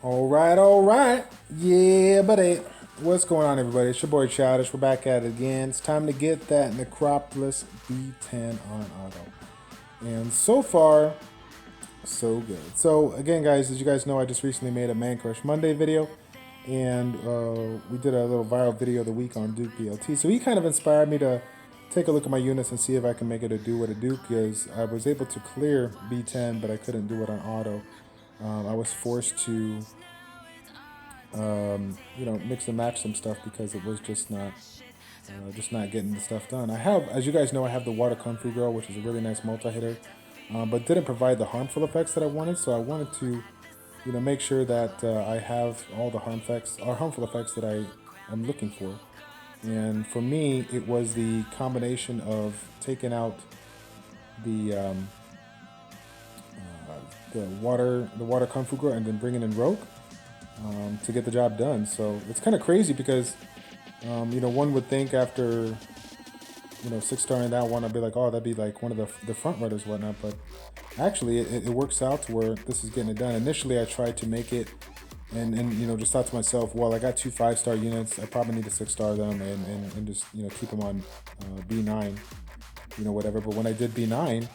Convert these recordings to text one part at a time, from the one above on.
All right. Yeah, buddy. What's going on, everybody? It's your boy Childish. We're back at it again. It's time to get that Necropolis B10 on auto. And so far, so good. So, again, guys, as you guys know, I just recently made a Man Crush Monday video. And we did a little viral video of the week on Duke BLT. So he kind of inspired me to take a look at my units and see if I can make it a do what a Duke, because I was able to clear B10, but I couldn't do it on auto. I was forced to, mix and match some stuff because it was just not getting the stuff done. I have, as you guys know, I have the Water Kung Fu Girl, which is a really nice multi-hitter, but didn't provide the harmful effects that I wanted. So I wanted to, make sure that I have all the harmful effects that I'm looking for. And for me, it was the combination of taking out the water Kung Fu Girl and then bringing in Rogue to get the job done. So it's kind of crazy because one would think after 6-starring that one, I'd be like, oh, that'd be like one of the front runners, whatnot. But actually, it works out to where this is getting it done. Initially, I tried to make it, and just thought to myself, well, I got 2 5-star units. I probably need to 6-star them and just keep them on B9, whatever. But when I did B9,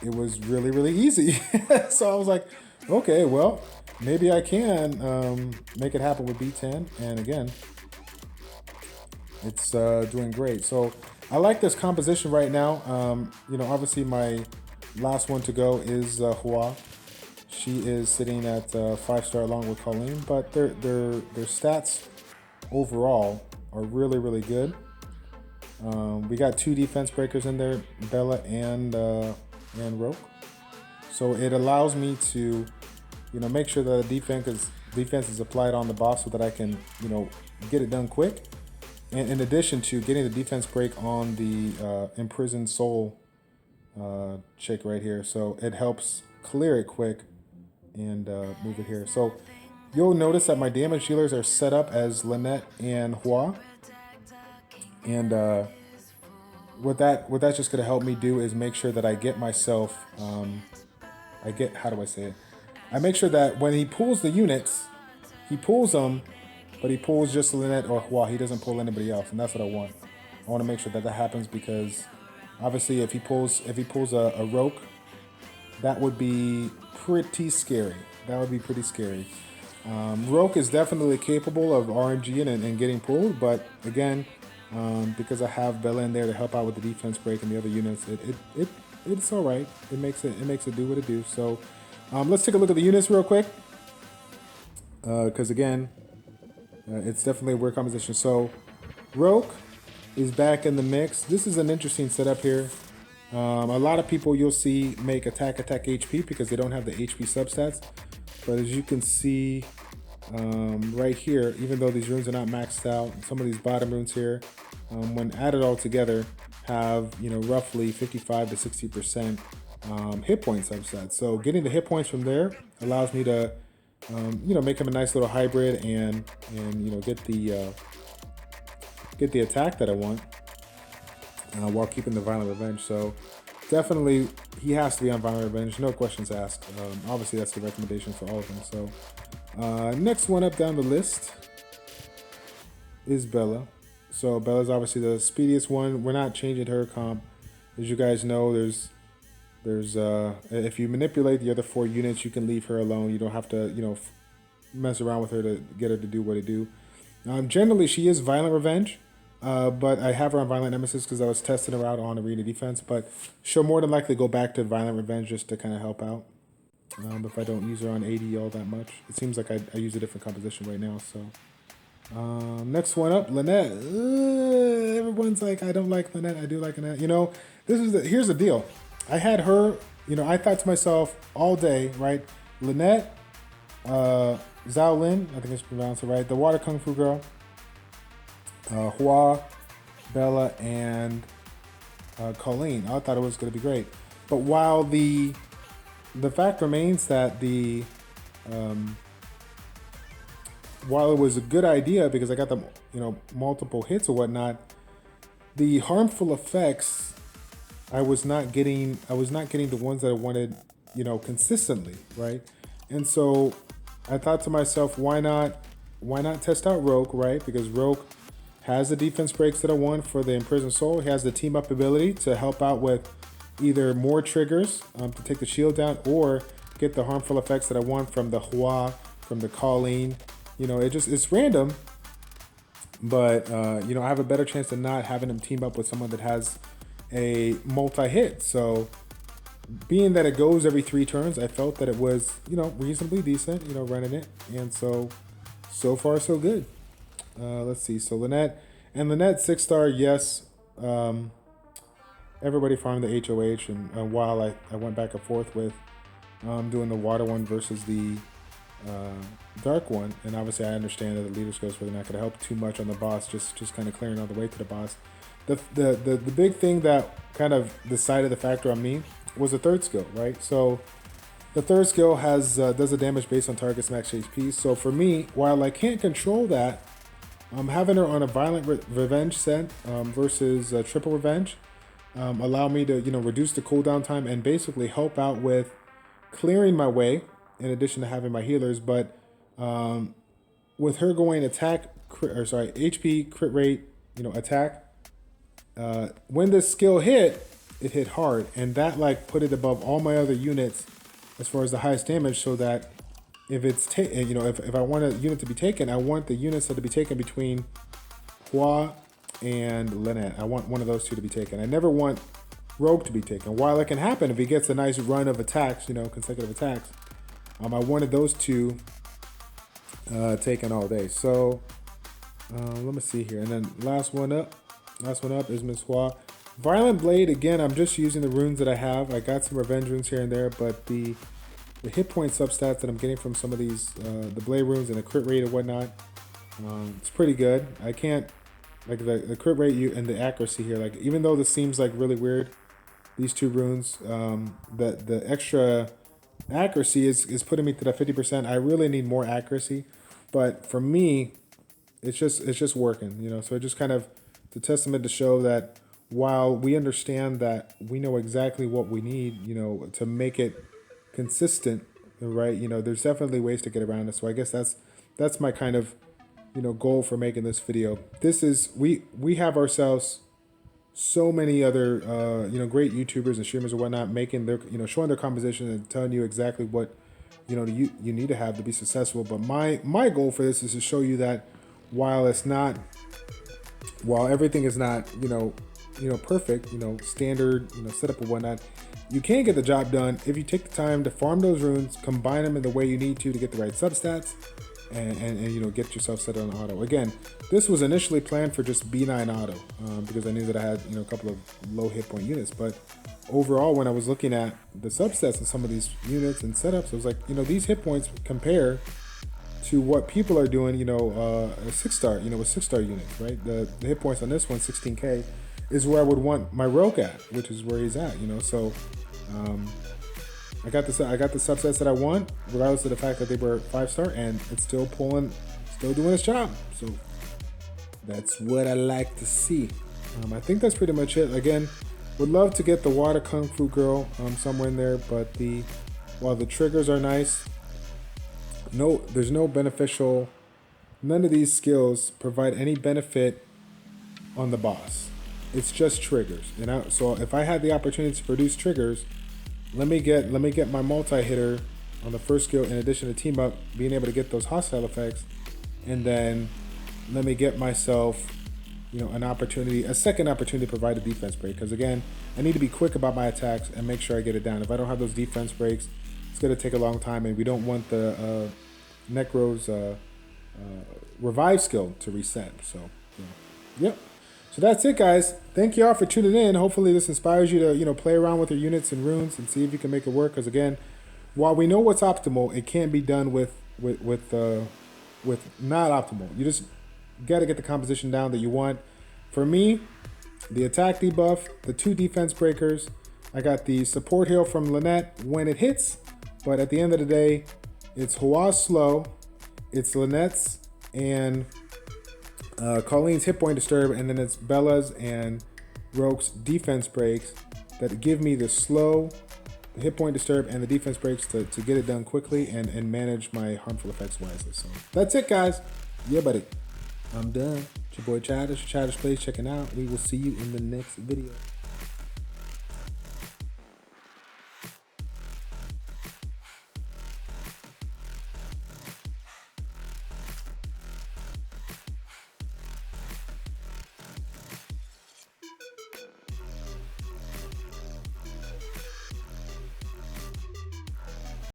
it was really, really easy. So I was like, okay, well, maybe I can make it happen with B10. And again, it's doing great. So I like this composition right now. Obviously my last one to go is Hua. She is sitting at 5-star along with Colleen, but their stats overall are really, really good. We got 2 defense breakers in there, Bella and Roke. So it allows me to, make sure that the defense is applied on the boss so that I can, get it done quick. And in addition to getting the defense break on the imprisoned soul chick right here, so it helps clear it quick and move it here. So you'll notice that my damage dealers are set up as Lynette and Hua. And what that's just gonna help me do is make sure that I get myself, how do I say it? I make sure that when he pulls the units, he pulls them, but he pulls just Lynette or Hua. He doesn't pull anybody else, and that's what I want. I want to make sure that happens because obviously if he pulls a Roke, that would be pretty scary. Roke is definitely capable of RNG and getting pulled, but again, because I have Bella in there to help out with the defense break and the other units, it's all right. It makes it do what it do. So let's take a look at the units real quick, because again, it's definitely a weird composition. So Roke is back in the mix. This is an interesting setup here. A lot of people you'll see make attack HP because they don't have the HP substats. But as you can see right here, even though these runes are not maxed out, some of these bottom runes here, when added all together, have roughly 55 to 60% hit point substats. So getting the hit points from there allows me to make him a nice little hybrid and get the attack that I want while keeping the Violent Revenge. So definitely he has to be on Violent Revenge, no questions asked. Obviously that's the recommendation for all of them. So next one up down the list is Bella. So Bella's obviously the speediest one. We're not changing her comp. As you guys know, there's if you manipulate the other 4 units, you can leave her alone. You don't have to mess around with her to get her to do what it do. Generally she is Violent Revenge, but I have her on Violent Nemesis because I was testing her out on Arena Defense, but she'll more than likely go back to Violent Revenge just to kind of help out if I don't use her on AD all that much. It seems like I use a different composition right now. So next one up, Lynette. Everyone's like, I don't like Lynette, I do like Lynette. Here's the deal. I had her, I thought to myself all day, right? Lynette, Zhao Lin, I think it's pronounced it right, the Water Kung Fu Girl, Hua, Bella, and Colleen. I thought it was going to be great. But while the fact remains that while it was a good idea because I got the multiple hits or whatnot, the harmful effects I was not getting the ones that I wanted, consistently, right? And so I thought to myself, why not test out Rogue, right? Because Rogue has the defense breaks that I want for the Imprisoned Soul. He has the team up ability to help out with either more triggers to take the shield down, or get the harmful effects that I want from the Hua, from the Colleen. You know, it's random, but you know, I have a better chance than not having him team up with someone that has a multi-hit. So being that it goes every 3 turns, I felt that it was, you know, reasonably decent, you know, running it. And so far so good. Let's see. So Lynette 6-star, yes. Everybody farmed the HOH, and while I went back and forth with doing the water one versus the dark one, and obviously I understand that the leader skills really not going to help too much on the boss, just kind of clearing all the way to the boss. The big thing that kind of decided the factor on me was the third skill, right? So the third skill has does the damage based on target's max HP. So for me, while I can't control that, having her on a violent revenge set versus triple revenge allow me to, you know, reduce the cooldown time and basically help out with clearing my way, in addition to having my healers. But with her going attack, HP, crit rate, you know, attack, when this skill hit, it hit hard, and that like put it above all my other units as far as the highest damage, so that if it's you know, if I want a unit to be taken, I want the units that to be taken between Hua and Lynette. I want one of those two to be taken. I never want Rogue to be taken. While it can happen if he gets a nice run of attacks, you know, consecutive attacks, I wanted those two taken all day. So let me see here, and then last one up is Miss Hua. Violent Blade, again, I'm just using the runes that I have. I got some revenge runes here and there, but the hit point substats that I'm getting from some of these, the blade runes and the crit rate and whatnot, it's pretty good. I can't, like the crit rate and the accuracy here, like even though this seems like really weird, these 2 runes, the extra accuracy is putting me to that 50%. I really need more accuracy, but for me, it's just working, you know. So it just kind of, it's a testament to show that while we understand that we know exactly what we need, you know, to make it consistent, right? You know, there's definitely ways to get around it. So I guess that's my kind of, you know, goal for making this video. This is, we have ourselves so many other you know, great YouTubers and streamers and whatnot making their, you know, showing their composition and telling you exactly what, you know, you need to have to be successful. But my goal for this is to show you that while everything is not, you know, perfect, you know, standard, you know, setup and whatnot, you can get the job done if you take the time to farm those runes, combine them in the way you need to get the right substats, and you know, get yourself set on auto. Again, this was initially planned for just B9 auto, because I knew that I had, you know, a couple of low hit point units. But overall, when I was looking at the subsets of some of these units and setups, I was like, you know, these hit points compare to what people are doing, you know, a 6-star, you know, with 6-star units, right? The hit points on this one, 16k, is where I would want my Rogue at, which is where he's at, you know. So I got the subsets that I want, regardless of the fact that they were 5-star, and it's still doing its job. So that's what I like to see. I think that's pretty much it. Again, would love to get the Water Kung Fu Girl somewhere in there, but while the triggers are nice, there's no beneficial. None of these skills provide any benefit on the boss. It's just triggers, you know. So if I had the opportunity to produce triggers, let me get my multi-hitter on the first skill, in addition to team up, being able to get those hostile effects, and then let me get myself, you know, a second opportunity to provide a defense break. Because again, I need to be quick about my attacks and make sure I get it down. If I don't have those defense breaks, it's gonna take a long time, and we don't want the Necro's revive skill to reset. So, yep. So that's it, guys. Thank you all for tuning in. Hopefully this inspires you to, you know, play around with your units and runes and see if you can make it work. Because again, while we know what's optimal, it can't be done with not optimal. You just got to get the composition down that you want. For me, the attack debuff, the 2 defense breakers. I got the support heal from Lynette when it hits, but at the end of the day, it's Hua's slow, it's Lynette's and Colleen's hit point disturb, and then it's Bella's and Rogue's defense breaks that give me the slow hit point disturb and the defense breaks to get it done quickly and manage my harmful effects wisely. So that's it, guys. Yeah, buddy. I'm done. It's your boy Childish, ChildishPlays checking out. We will see you in the next video.